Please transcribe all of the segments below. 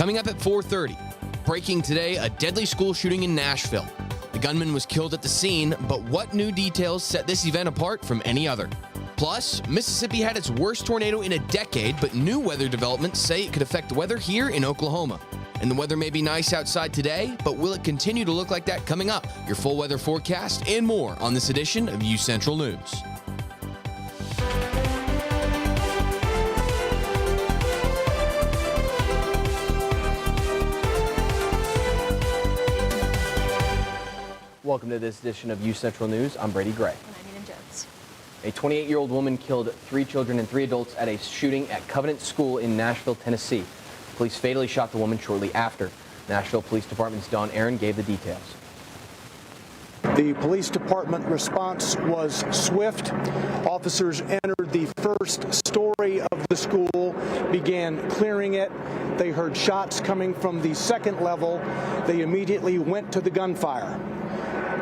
Coming up at 4:30, breaking today, a deadly school shooting in Nashville. The gunman was killed at the scene, but what new details set this event apart from any other? Plus, Mississippi had its worst tornado in a decade, but new weather developments say it could affect weather here in Oklahoma. And the weather may be nice outside today, but will it continue to look like that coming up? Your full weather forecast and more on this edition of UCentral News. Welcome to this edition of UCentral News. I'm Brady Gray. And I'm Nina Jones. A 28-year-old woman killed 3 children and 3 adults at a shooting at Covenant School in Nashville, Tennessee. Police fatally shot the woman shortly after. Nashville Police Department's Don Aaron gave the details. The police department response was swift. Officers entered the first story of the school, began clearing it. They heard shots coming from the second level. They immediately went to the gunfire.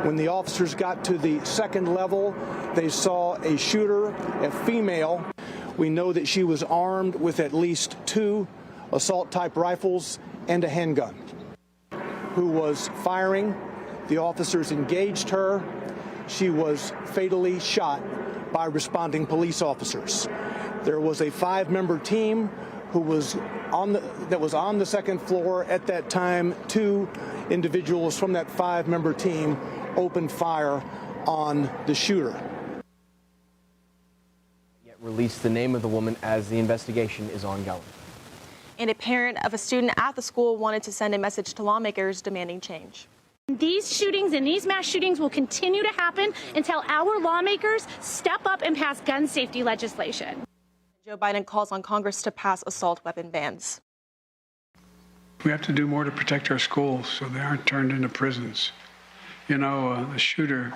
When the officers got to the second level, they saw a shooter, a female. We know that she was armed with at least 2 assault-type rifles and a handgun, who was firing. The officers engaged her. She was fatally shot by responding police officers. There was a 5-member team who was on the second floor at that time. 2 individuals from that 5-member team opened fire on the shooter. Yet released the name of the woman as the investigation is ongoing. And a parent of a student at the school wanted to send a message to lawmakers demanding change. These shootings and these mass shootings will continue to happen until our lawmakers step up and pass gun safety legislation. Joe Biden calls on Congress to pass assault weapon bans. We have to do more to protect our schools so they aren't turned into prisons. You know, the shooter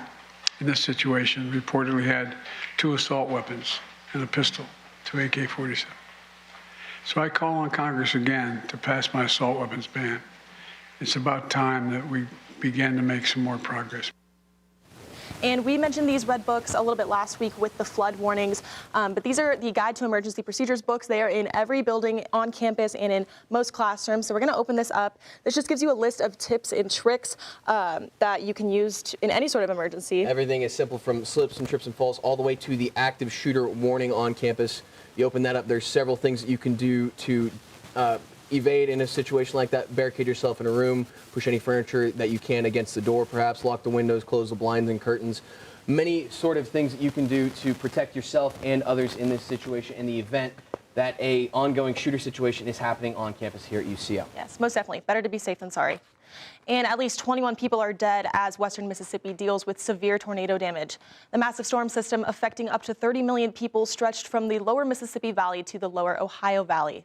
in this situation reportedly had 2 assault weapons and a pistol, 2 AK-47. So I call on Congress again to pass my assault weapons ban. It's about time that we begin to make some more progress. And we mentioned these red books a little bit last week with the flood warnings, but these are the Guide to Emergency Procedures books. They are in every building on campus and in most classrooms. So we're going to open this up. This just gives you a list of tips and tricks that you can use in any sort of emergency. Everything is simple from slips and trips and falls all the way to the active shooter warning on campus. You open that up, there's several things that you can do to evade in a situation like that. Barricade yourself in a room, push any furniture that you can against the door, perhaps lock the windows, close the blinds and curtains. Many sort of things that you can do to protect yourself and others in this situation in the event that a ongoing shooter situation is happening on campus here at UCL. Yes, most definitely. Better to be safe than sorry. And at least 21 people are dead as western Mississippi deals with severe tornado damage. The massive storm system affecting up to 30 million people stretched from the lower Mississippi Valley to the lower Ohio Valley.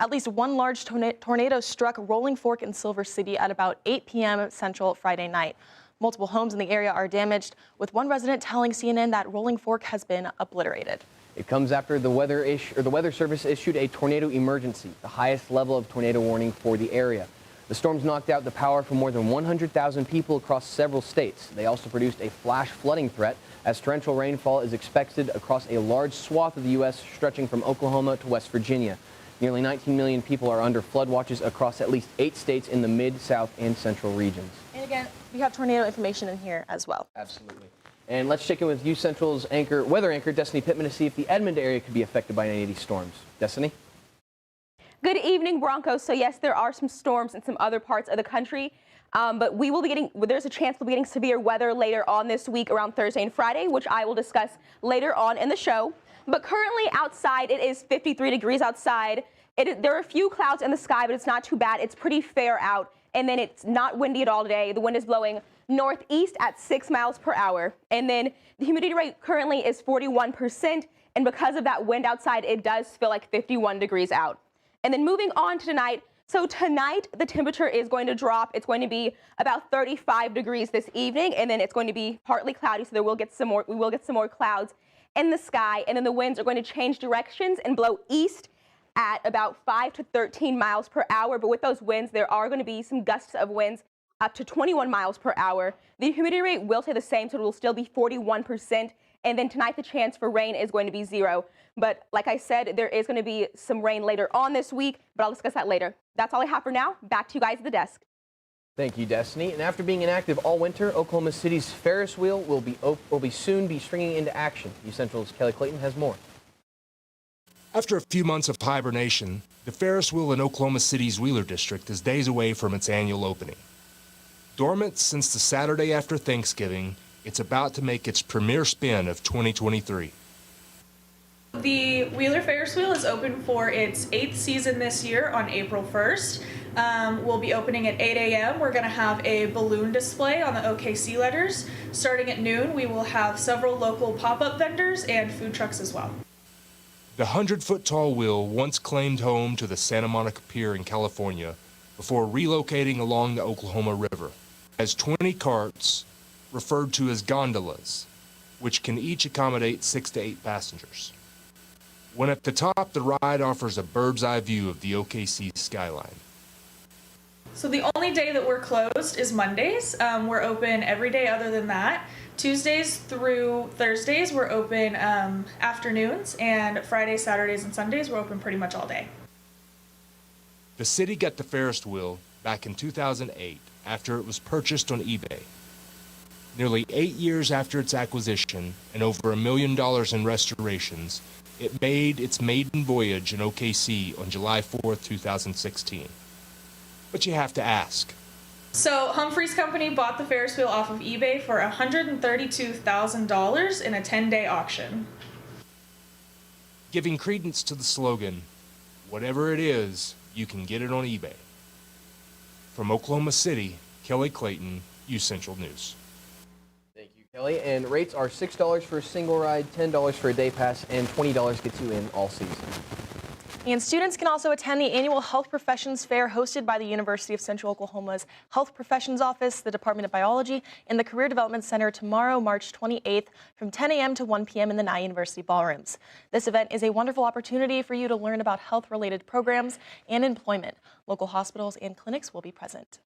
At least one large tornado struck Rolling Fork in Silver City at about 8 p.m. Central Friday night. Multiple homes in the area are damaged, with one resident telling CNN that Rolling Fork has been obliterated. It comes after the Weather Service issued a tornado emergency, the highest level of tornado warning for the area. The storms knocked out the power for more than 100,000 people across several states. They also produced a flash flooding threat as torrential rainfall is expected across a large swath of the U.S. stretching from Oklahoma to West Virginia. Nearly 19 million people are under flood watches across at least 8 states in the mid, south, and central regions. And again, we have tornado information in here as well. Absolutely. And let's check in with UCentral's weather anchor, Destiny Pittman, to see if the Edmond area could be affected by any of these storms. Destiny? Good evening, Broncos. So yes, there are some storms in some other parts of the country, but there's a chance we'll be getting severe weather later on this week around Thursday and Friday, which I will discuss later on in the show. But currently outside, it is 53 degrees outside. There are a few clouds in the sky, but it's not too bad. It's pretty fair out. And then it's not windy at all today. The wind is blowing northeast at 6 miles per hour. And then the humidity rate currently is 41%. And because of that wind outside, it does feel like 51 degrees out. And then moving on to tonight. So tonight, the temperature is going to drop. It's going to be about 35 degrees this evening. And then it's going to be partly cloudy. So we will get some more clouds in the sky, and then the winds are going to change directions and blow east at about 5 to 13 miles per hour. But with those winds, there are going to be some gusts of winds up to 21 miles per hour. The humidity rate will stay the same, so it will still be 41%, And then tonight, the chance for rain is going to be 0. But like I said, there is going to be some rain later on this week, but I'll discuss that later. That's all I have for now. Back to you guys at the desk. Thank you, Destiny. And after being inactive all winter, Oklahoma City's Ferris wheel will soon be springing into action. UCentral's Kelly Clayton has more. After a few months of hibernation, the Ferris wheel in Oklahoma City's Wheeler District is days away from its annual opening. Dormant since the Saturday after Thanksgiving, it's about to make its premier spin of 2023. The Wheeler Ferris wheel is open for its 8th season this year on April 1st. We'll be opening at 8 a.m. We're going to have a balloon display on the OKC letters. Starting at noon, we will have several local pop-up vendors and food trucks as well. The 100-foot-tall wheel once claimed home to the Santa Monica Pier in California before relocating along the Oklahoma River. It has 20 carts, referred to as gondolas, which can each accommodate 6 to 8 passengers. When at the top, the ride offers a bird's-eye view of the OKC skyline. So the only day that we're closed is Mondays. We're open every day other than that. Tuesdays through Thursdays, we're open afternoons, and Fridays, Saturdays, and Sundays, we're open pretty much all day. The city got the Ferris wheel back in 2008 after it was purchased on eBay. Nearly 8 years after its acquisition and over $1 million in restorations, it made its maiden voyage in OKC on July 4, 2016. But you have to ask. So Humphrey's company bought the Ferris wheel off of eBay for $132,000 in a 10-day auction. Giving credence to the slogan, whatever it is, you can get it on eBay. From Oklahoma City, Kelly Clayton, UCentral News. Thank you, Kelly. And rates are $6 for a single ride, $10 for a day pass, and $20 gets you in all season. And students can also attend the annual Health Professions Fair hosted by the University of Central Oklahoma's Health Professions Office, the Department of Biology, and the Career Development Center tomorrow, March 28th, from 10 a.m. to 1 p.m. in the Nye University ballrooms. This event is a wonderful opportunity for you to learn about health-related programs and employment. Local hospitals and clinics will be present.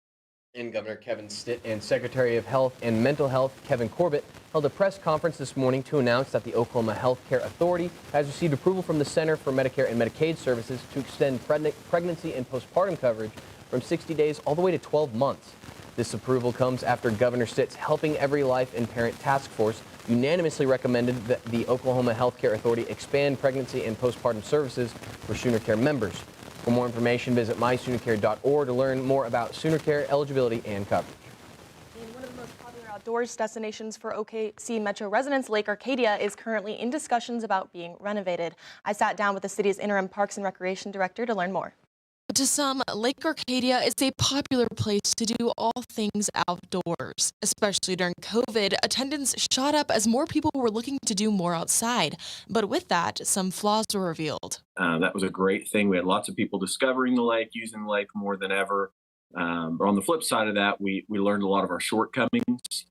And Governor Kevin Stitt and Secretary of Health and Mental Health Kevin Corbett held a press conference this morning to announce that the Oklahoma Health Care Authority has received approval from the Center for Medicare and Medicaid Services to extend pregnancy and postpartum coverage from 60 days all the way to 12 months. This approval comes after Governor Stitt's Helping Every Life and Parent Task Force unanimously recommended that the Oklahoma Health Care Authority expand pregnancy and postpartum services for Sooner Care members. For more information, visit mysoonercare.org to learn more Sooner Care eligibility and coverage. And one of the most popular outdoors destinations for OKC Metro residents, Lake Arcadia, is currently in discussions about being renovated. I sat down with the city's interim Parks and Recreation Director to learn more. To some, Lake Arcadia is a popular place to do all things outdoors. Especially during COVID, attendance shot up as more people were looking to do more outside. But with that, some flaws were revealed. That was a great thing. We had lots of people discovering the lake, using the lake more than ever. But on the flip side of that, we learned a lot of our shortcomings.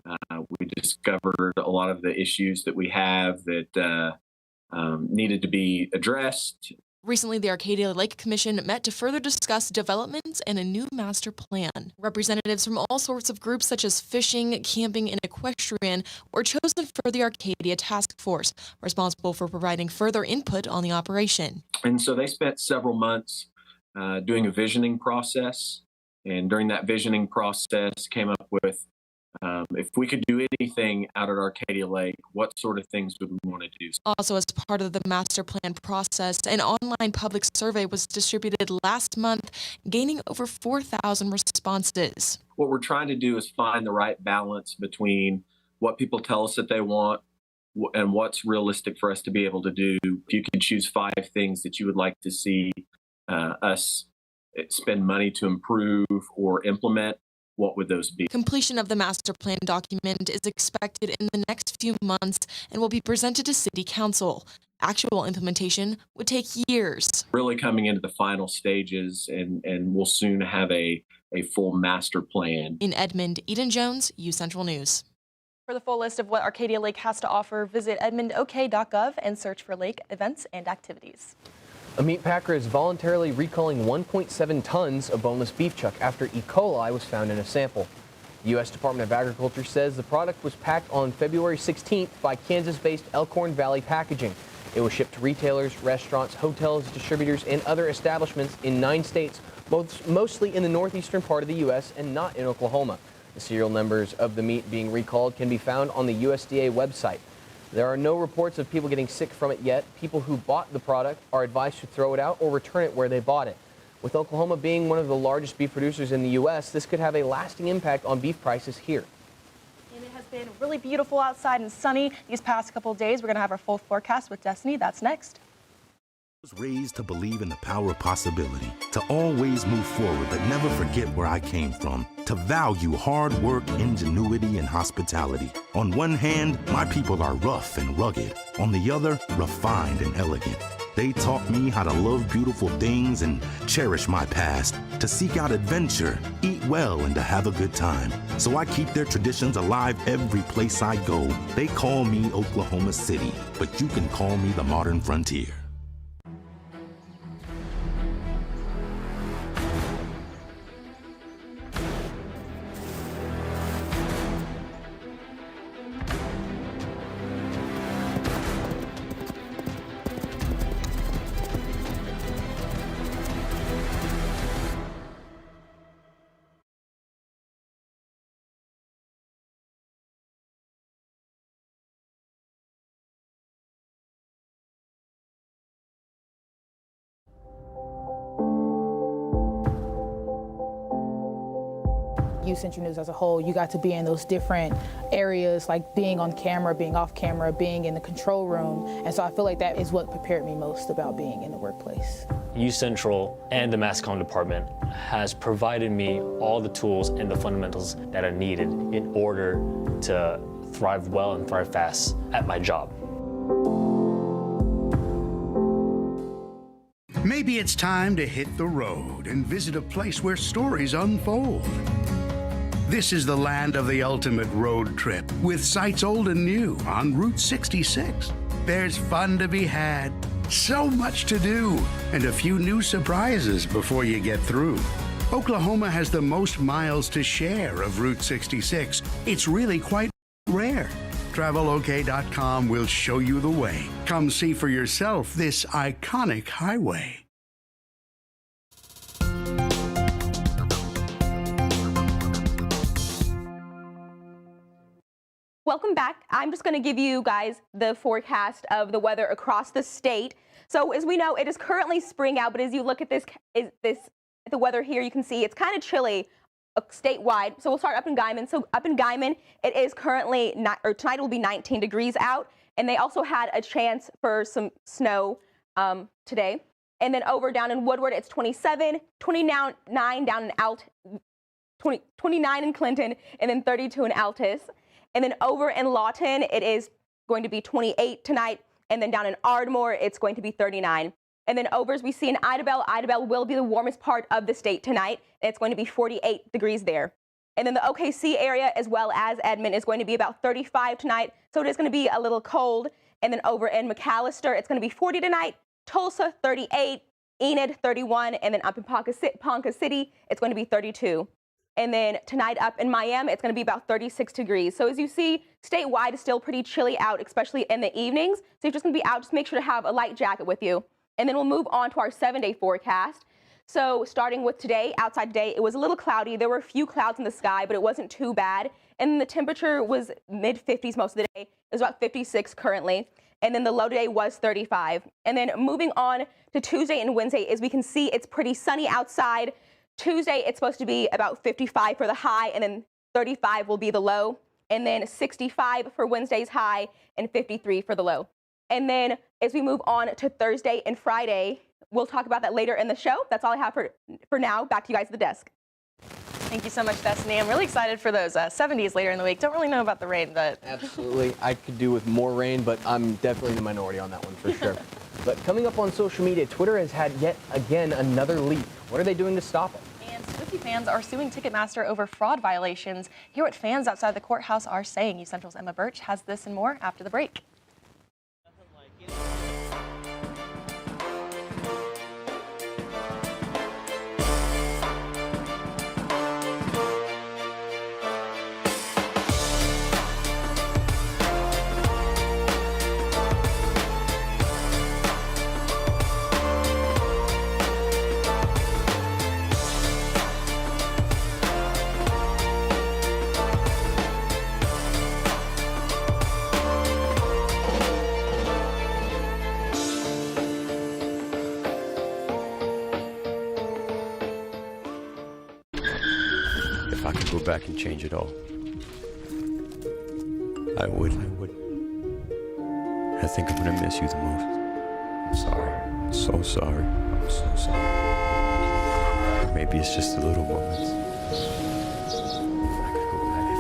We discovered a lot of the issues that we have that needed to be addressed. Recently, the Arcadia Lake Commission met to further discuss developments and a new master plan. Representatives from all sorts of groups such as fishing, camping, and equestrian were chosen for the Arcadia Task Force, responsible for providing further input on the operation. And so they spent several months doing a visioning process. And during that visioning process, came up with if we could do anything out at Arcadia Lake, what sort of things would we want to do? Also, as part of the master plan process, an online public survey was distributed last month, gaining over 4,000 responses. What we're trying to do is find the right balance between what people tell us that they want and what's realistic for us to be able to do. If you could choose 5 things that you would like to see us spend money to improve or implement, what would those be? Completion of the master plan document is expected in the next few months and will be presented to City Council. Actual implementation would take years. Really coming into the final stages, and we'll soon have a full master plan. In Edmond, Eden Jones, UCentral News. For the full list of what Arcadia Lake has to offer, visit edmondok.gov and search for lake events and activities. A meat packer is voluntarily recalling 1.7 tons of boneless beef chuck after E. coli was found in a sample. The U.S. Department of Agriculture says the product was packed on February 16th by Kansas-based Elkhorn Valley Packaging. It was shipped to retailers, restaurants, hotels, distributors, and other establishments in 9 states, mostly in the northeastern part of the U.S. and not in Oklahoma. The serial numbers of the meat being recalled can be found on the USDA website. There are no reports of people getting sick from it yet. People who bought the product are advised to throw it out or return it where they bought it. With Oklahoma being one of the largest beef producers in the U.S., this could have a lasting impact on beef prices here. And it has been really beautiful outside and sunny these past couple of days. We're going to have our full forecast with Destiny. That's next. I was raised to believe in the power of possibility, to always move forward but never forget where I came from, to value hard work, ingenuity, and hospitality. On one hand, my people are rough and rugged. On the other, refined and elegant. They taught me how to love beautiful things and cherish my past, to seek out adventure, eat well, and to have a good time. So I keep their traditions alive every place I go. They call me Oklahoma City, but you can call me the modern frontier. UCentral News as a whole, you got to be in those different areas, like being on camera, being off camera, being in the control room. And so I feel like that is what prepared me most about being in the workplace. UCentral and the mass comm department has provided me all the tools and the fundamentals that are needed in order to thrive well and thrive fast at my job. Maybe it's time to hit the road and visit a place where stories unfold. This is the land of the ultimate road trip, with sights old and new on Route 66. There's fun to be had, so much to do, and a few new surprises before you get through. Oklahoma has the most miles to share of Route 66. It's really quite rare. TravelOK.com will show you the way. Come see for yourself this iconic highway. Welcome back. I'm just going to give you guys the forecast of the weather across the state. So as we know, it is currently spring out, but as you look at the weather here, you can see it's kind of chilly statewide. So we'll start up in Guyman. So up in Guyman, it is currently tonight will be 19 degrees out, and they also had a chance for some snow today. And then over down in Woodward, it's 27, 29 down in 29 in Clinton, and then 32 in Altus. And then over in Lawton, it is going to be 28 tonight. And then down in Ardmore, it's going to be 39. And then over as we see in Idabel will be the warmest part of the state tonight. And it's going to be 48 degrees there. And then the OKC area as well as Edmond is going to be about 35 tonight. So it is going to be a little cold. And then over in McAllister, it's going to be 40 tonight. Tulsa, 38. Enid, 31. And then up in Ponca City, it's going to be 32. And then tonight up in Miami, it's going to be about 36 degrees. So as you see, statewide is still pretty chilly out, especially in the evenings. So if you're just going to be out, just make sure to have a light jacket with you. And then we'll move on to our 7-day forecast. So starting with today, outside today, it was a little cloudy. There were a few clouds in the sky, but it wasn't too bad. And the temperature was mid-50s most of the day. It was about 56 currently. And then the low today was 35. And then moving on to Tuesday and Wednesday, as we can see, it's pretty sunny outside. Tuesday, it's supposed to be about 55 for the high, and then 35 will be the low, and then 65 for Wednesday's high, and 53 for the low. And then as we move on to Thursday and Friday, we'll talk about that later in the show. That's all I have for now. Back to you guys at the desk. Thank you so much, Destiny. I'm really excited for those 70s later in the week. Don't really know about the rain, but... Absolutely. I could do with more rain, but I'm definitely in the minority on that one for sure. But coming up on social media, Twitter has had yet again another leak. What are they doing to stop it? And Swiftie fans are suing Ticketmaster over fraud violations. Hear what fans outside the courthouse are saying. UCentral's Emma Birch has this and more after the break. I could go back and change it all, I would. I think I'm gonna miss you the most. I'm sorry. I'm so sorry. I'm so sorry. Maybe it's just the little moments.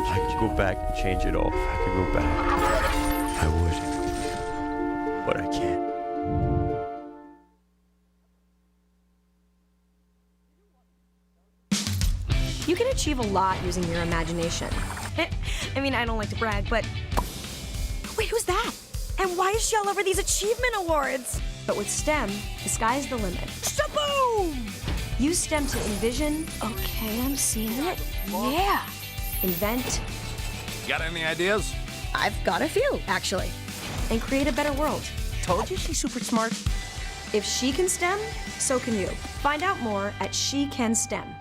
If I could go back and change it all. If I could go back, I would. But I can't. You can achieve a lot using your imagination. I mean, I don't like to brag, but... Wait, who's that? And why is she all over these achievement awards? But with STEM, the sky's the limit. Shaboom! Use STEM to envision... Okay, I'm seeing it. Yeah! Invent... Got any ideas? I've got a few, actually. And create a better world. Told you she's super smart. If she can STEM, so can you. Find out more at SheCanSTEM.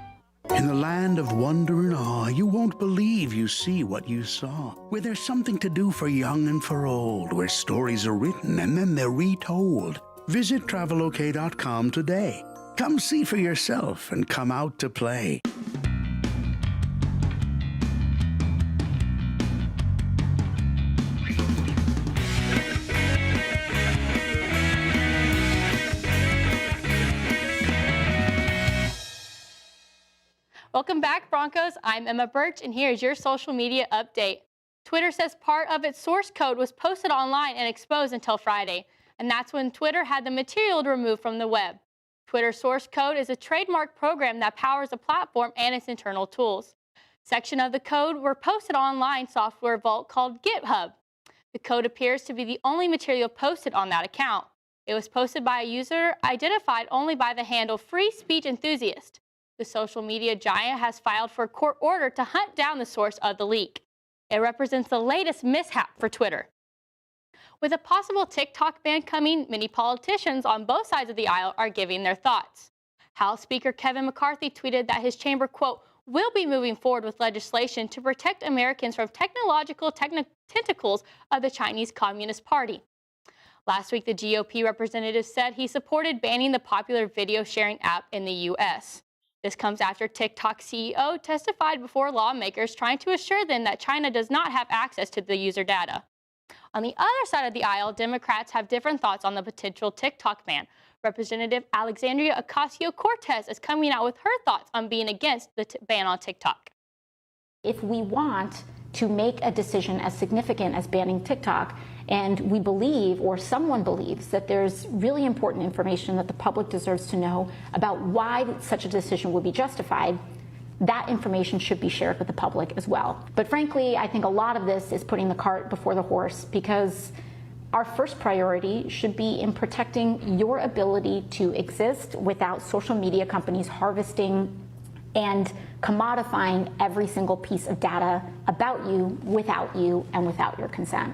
In the land of wonder and awe, you won't believe you see what you saw. Where there's something to do for young and for old, where stories are written and then they're retold. Visit travelok.com today. Come see for yourself and come out to play. Welcome back, Broncos. I'm Emma Birch, and here's your social media update. Twitter says part of its source code was posted online and exposed until Friday, and that's when Twitter had the material removed from the web. Twitter source code is a trademark program that powers the platform and its internal tools. Section of the code were posted online software vault called GitHub. The code appears to be the only material posted on that account. It was posted by a user identified only by the handle Free Speech Enthusiast. The social media giant has filed for a court order to hunt down the source of the leak. It represents the latest mishap for Twitter. With a possible TikTok ban coming, many politicians on both sides of the aisle are giving their thoughts. House Speaker Kevin McCarthy tweeted that his chamber, quote, will be moving forward with legislation to protect Americans from technological tentacles of the Chinese Communist Party. Last week, the GOP representative said he supported banning the popular video sharing app in the U.S. This comes after TikTok CEO testified before lawmakers trying to assure them that China does not have access to the user data. On the other side of the aisle, Democrats have different thoughts on the potential TikTok ban. Representative Alexandria Ocasio-Cortez is coming out with her thoughts on being against the ban on TikTok. If we want to make a decision as significant as banning TikTok, and we believe, or someone believes, that there's really important information that the public deserves to know about why such a decision would be justified, that information should be shared with the public as well. But frankly, I think a lot of this is putting the cart before the horse, because our first priority should be in protecting your ability to exist without social media companies harvesting and commodifying every single piece of data about you and without your consent.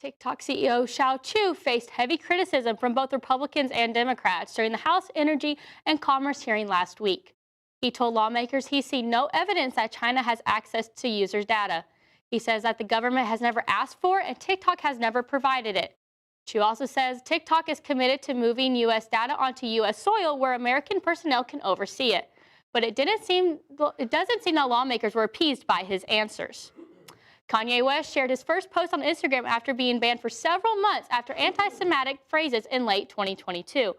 TikTok CEO Xiao Chu faced heavy criticism from both Republicans and Democrats during the House Energy and Commerce hearing last week. He told lawmakers he's seen no evidence that China has access to users' data. He says that the government has never asked for and TikTok has never provided it. Chu also says TikTok is committed to moving U.S. data onto U.S. soil where American personnel can oversee it. But it doesn't seem that lawmakers were appeased by his answers. Kanye West shared his first post on Instagram after being banned for several months after anti-Semitic phrases in late 2022.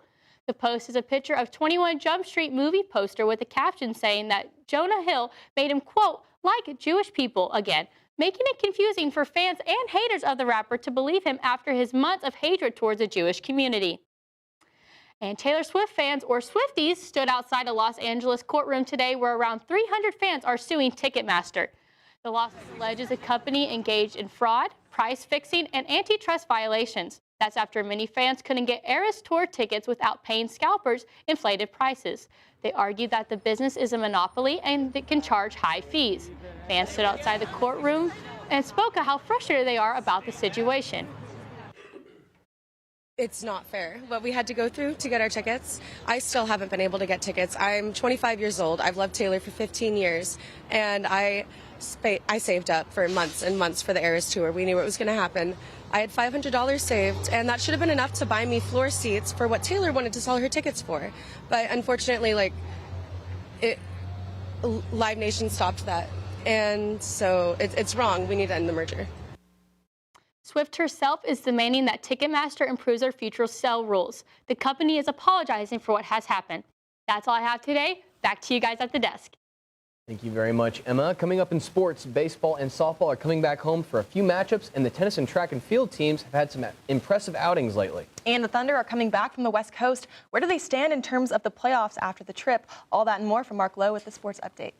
The post is a picture of 21 Jump Street movie poster with a caption saying that Jonah Hill made him, quote, like Jewish people again, making it confusing for fans and haters of the rapper to believe him after his months of hatred towards the Jewish community. And Taylor Swift fans, or Swifties, stood outside a Los Angeles courtroom today where around 300 fans are suing Ticketmaster. The lawsuit alleges the company engaged in fraud, price fixing, and antitrust violations. That's after many fans couldn't get Eras Tour tickets without paying scalpers inflated prices. They argued that the business is a monopoly and it can charge high fees. Fans stood outside the courtroom and spoke of how frustrated they are about the situation. It's not fair what we had to go through to get our tickets. I still haven't been able to get tickets. I'm 25 years old. I've loved Taylor for 15 years, and I saved up for months and months for the Eras Tour. We knew it was going to happen. I had $500 saved, and that should have been enough to buy me floor seats for what Taylor wanted to sell her tickets for. But unfortunately, Live Nation stopped that. And so it's wrong. We need to end the merger. Swift herself is demanding that Ticketmaster improves their future sale rules. The company is apologizing for what has happened. That's all I have today. Back to you guys at the desk. Thank you very much, Emma. Coming up in sports, baseball and softball are coming back home for a few matchups, and the tennis and track and field teams have had some impressive outings lately. And the Thunder are coming back from the West Coast. Where do they stand in terms of the playoffs after the trip? All that and more from Mark Lowe with the Sports Update.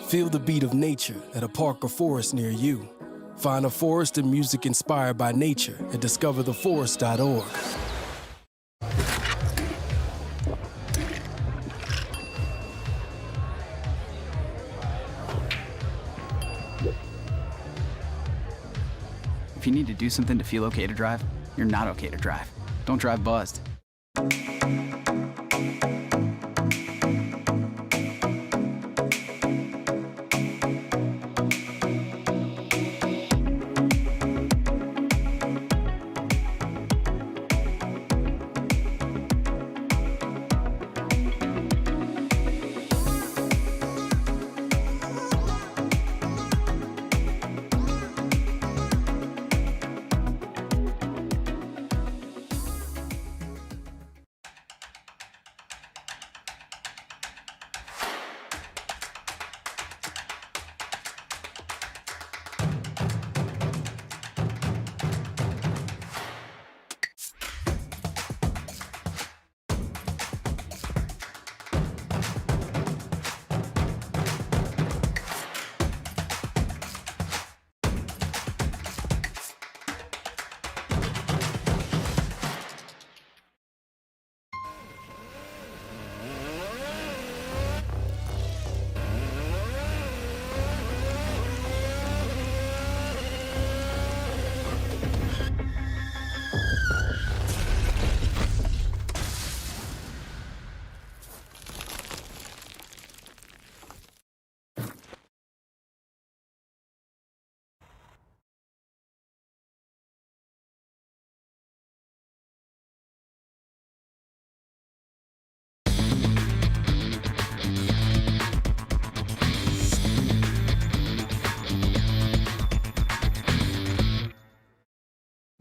Feel the beat of nature at a park or forest near you. Find a forest and music inspired by nature at discovertheforest.org. If you need to do something to feel okay to drive, you're not okay to drive. Don't drive buzzed.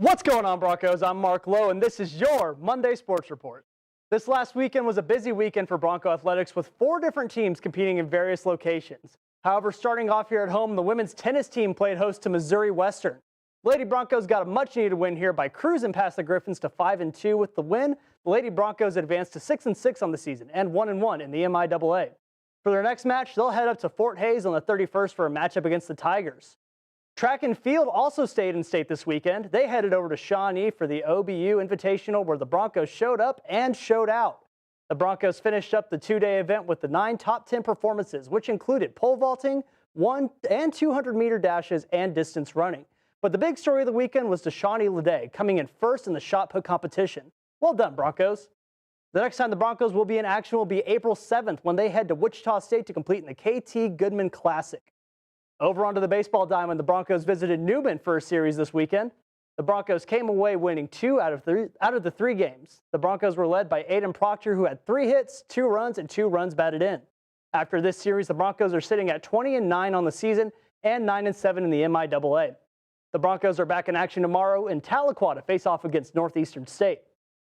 What's going on, Broncos? I'm Mark Lowe, and this is your Monday Sports Report. This last weekend was a busy weekend for Bronco Athletics with 4 different teams competing in various locations. However, starting off here at home, the women's tennis team played host to Missouri Western. Lady Broncos got a much-needed win here by cruising past the Griffins to 5-2 with the win. The Lady Broncos advanced to 6-6 on the season and 1-1 in the MIAA. For their next match, they'll head up to Fort Hays on the 31st for a matchup against the Tigers. Track and field also stayed in state this weekend. They headed over to Shawnee for the OBU Invitational, where the Broncos showed up and showed out. The Broncos finished up the 2-day event with the 9 top 10 performances, which included pole vaulting, 100 and 200-meter dashes, and distance running. But the big story of the weekend was Shawnee Leday coming in first in the shot put competition. Well done, Broncos. The next time the Broncos will be in action will be April 7th when they head to Wichita State to compete in the KT Goodman Classic. Over onto the baseball diamond, the Broncos visited Newman for a series this weekend. The Broncos came away winning 2 out of the 3 games. The Broncos were led by Aiden Proctor, who had 3 hits, 2 runs, and 2 runs batted in. After this series, the Broncos are sitting at 20-9 on the season and 9-7 in the MIAA. The Broncos are back in action tomorrow in Tahlequah to face off against Northeastern State.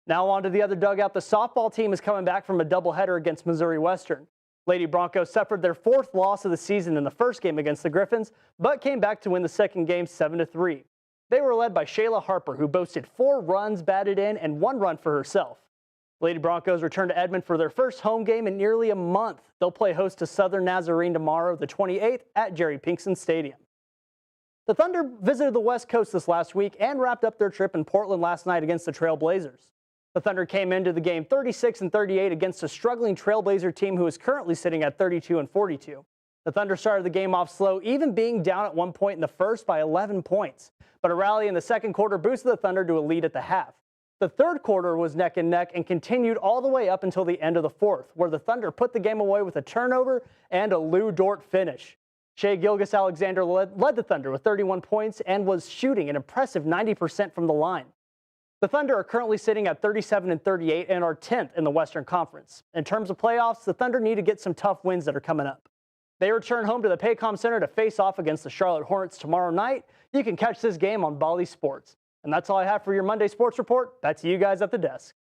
Now on to the other dugout. The softball team is coming back from a doubleheader against Missouri Western. Lady Broncos suffered their 4th loss of the season in the first game against the Griffins, but came back to win the second game 7-3. They were led by Shayla Harper, who boasted 4 runs batted in and 1 run for herself. Lady Broncos return to Edmond for their first home game in nearly a month. They'll play host to Southern Nazarene tomorrow, the 28th, at Jerry Pinkston Stadium. The Thunder visited the West Coast this last week and wrapped up their trip in Portland last night against the Trailblazers. The Thunder came into the game 36-38 against a struggling Trailblazer team who is currently sitting at 32-42. The Thunder started the game off slow, even being down at one point in the first by 11 points. But a rally in the second quarter boosted the Thunder to a lead at the half. The third quarter was neck and neck and continued all the way up until the end of the fourth, where the Thunder put the game away with a turnover and a Lou Dort finish. Shai Gilgeous-Alexander led the Thunder with 31 points and was shooting an impressive 90% from the line. The Thunder are currently sitting at 37-38 and are 10th in the Western Conference. In terms of playoffs, the Thunder need to get some tough wins that are coming up. They return home to the Paycom Center to face off against the Charlotte Hornets tomorrow night. You can catch this game on Bally Sports. And that's all I have for your Monday Sports Report. Back to you guys at the desk.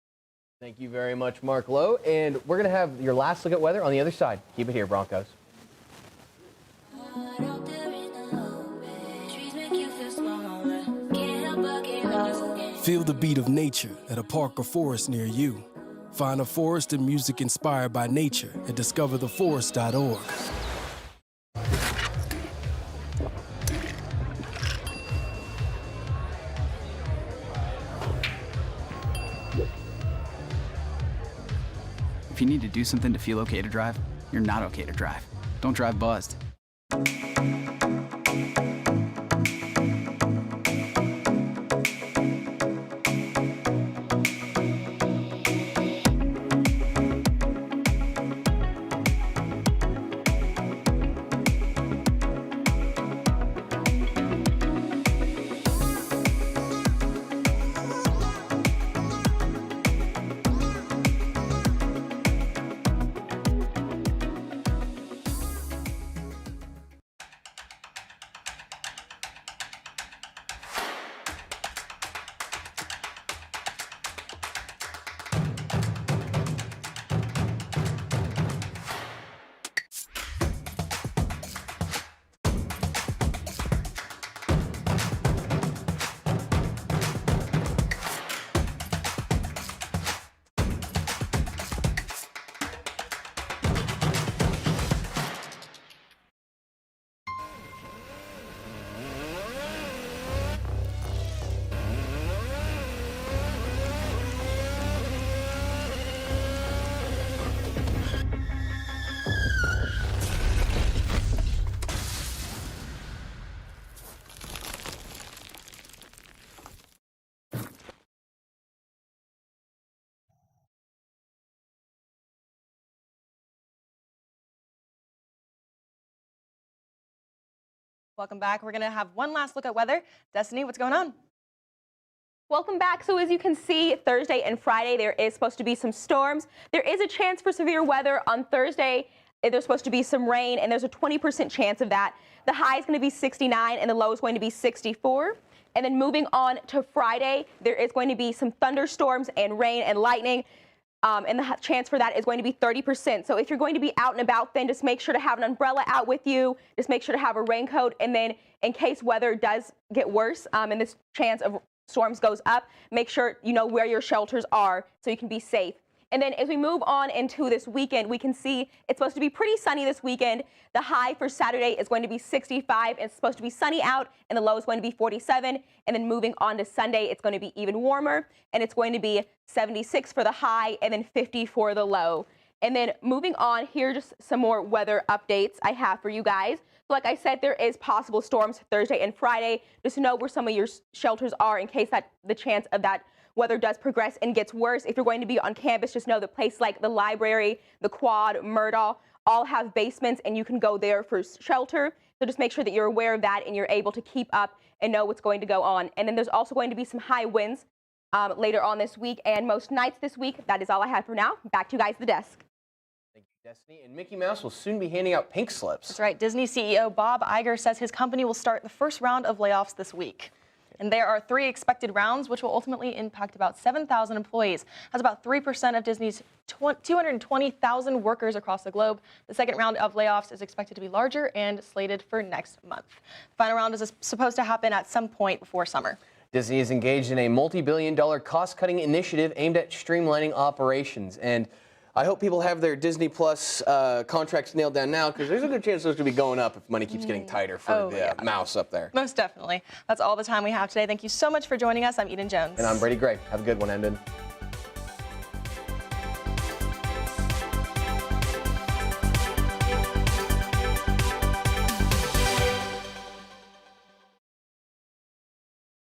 Thank you very much, Mark Lowe. And we're going to have your last look at weather on the other side. Keep it here, Broncos. Feel the beat of nature at a park or forest near you. Find a forest and music inspired by nature at discovertheforest.org. If you need to do something to feel okay to drive, you're not okay to drive. Don't drive buzzed. Welcome back. We're going to have one last look at weather. Destiny, what's going on? Welcome back. So as you can see, Thursday and Friday, there is supposed to be some storms. There is a chance for severe weather on Thursday. There's supposed to be some rain, and there's a 20% chance of that. The high is going to be 69, and the low is going to be 64. And then moving on to Friday, there is going to be some thunderstorms and rain and lightning. And the chance for that is going to be 30%. So if you're going to be out and about, then just make sure to have an umbrella out with you. Just make sure to have a raincoat. And then in case weather does get worse and this chance of storms goes up, make sure you know where your shelters are so you can be safe. And then as we move on into this weekend, we can see it's supposed to be pretty sunny this weekend. The high for Saturday is going to be 65. It's supposed to be sunny out, and the low is going to be 47. And then moving on to Sunday, it's going to be even warmer, and it's going to be 76 for the high and then 50 for the low. And then moving on, here are just some more weather updates I have for you guys. So like I said, there is possible storms Thursday and Friday. Just know where some of your shelters are in case that the chance of that weather does progress and gets worse. If you're going to be on campus, just know that places like the library, the quad, Murdaugh, all have basements and you can go there for shelter. So just make sure that you're aware of that and you're able to keep up and know what's going to go on. And then there's also going to be some high winds later on this week and most nights this week. That is all I have for now. Back to you guys at the desk. Thank you, Destiny. And Mickey Mouse will soon be handing out pink slips. That's right. Disney CEO Bob Iger says his company will start the first round of layoffs this week. And there are 3 expected rounds, which will ultimately impact about 7,000 employees. That's about 3% of Disney's 220,000 workers across the globe. The second round of layoffs is expected to be larger and slated for next month. The final round is supposed to happen at some point before summer. Disney is engaged in a multi-billion-dollar cost-cutting initiative aimed at streamlining operations. And I hope people have their Disney Plus contracts nailed down now, because there's a good chance those could be going up if money keeps getting tighter for the mouse up there. Most definitely. That's all the time we have today. Thank you so much for joining us. I'm Eden Jones. And I'm Brady Gray. Have a good one, Endon.